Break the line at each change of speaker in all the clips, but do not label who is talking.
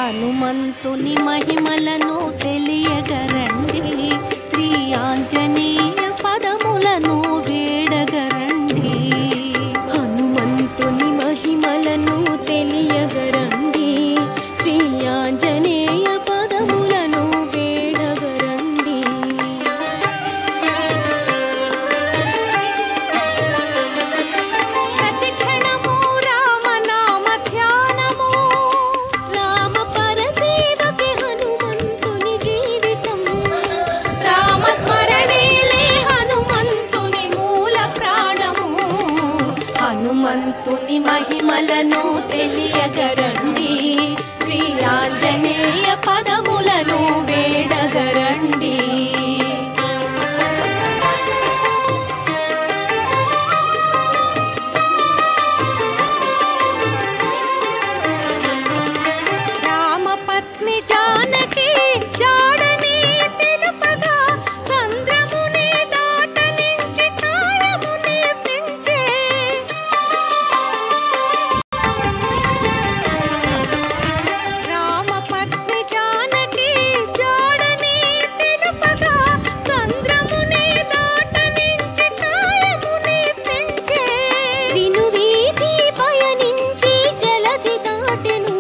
హనుమంతుని మహిమలను తెలియగరండి, శ్రీ ఆంజనేయ పదములను వేడగరండి. హనుమంతుని మహిమలను తెలియగరండి, శ్రీ ఆంజనేయ పదములను వేడగరండి. ప్రతి క్షణము రామనామ ధ్యానము, రామ పరసేవకి హనుమంతుని జీవితం. రామ స్మరణేలే హనుమంతుని మూల ప్రాణము. హనుమంతుని మహిమలను తెలియగరండి, శ్రీ ఆంజనేయ పదములను వేడగరండి. రామపత్ని జానకి జాడని తెలుపగా, సంద్రముని దాటనించి కాలముని పెంచే. రామపత్ని జానకి జాడని తెలుపగా, సంద్రముని దాటనించి కాలముని పెంచే. విను వీధి పయనించి జలధి దాటెను,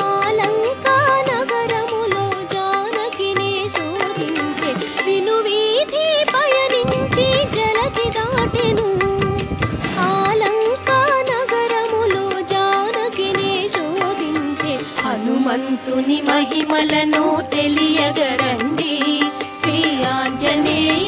ఆలంకా నగరములో జానకిని శోధించే. విను వీధి పయనించి జలధి దాటెను, ఆలంకా నగరములో జానకిని శోధించే. హనుమంతుని మహిమలను తెలియగరండి, శ్రీ ఆంజనేయ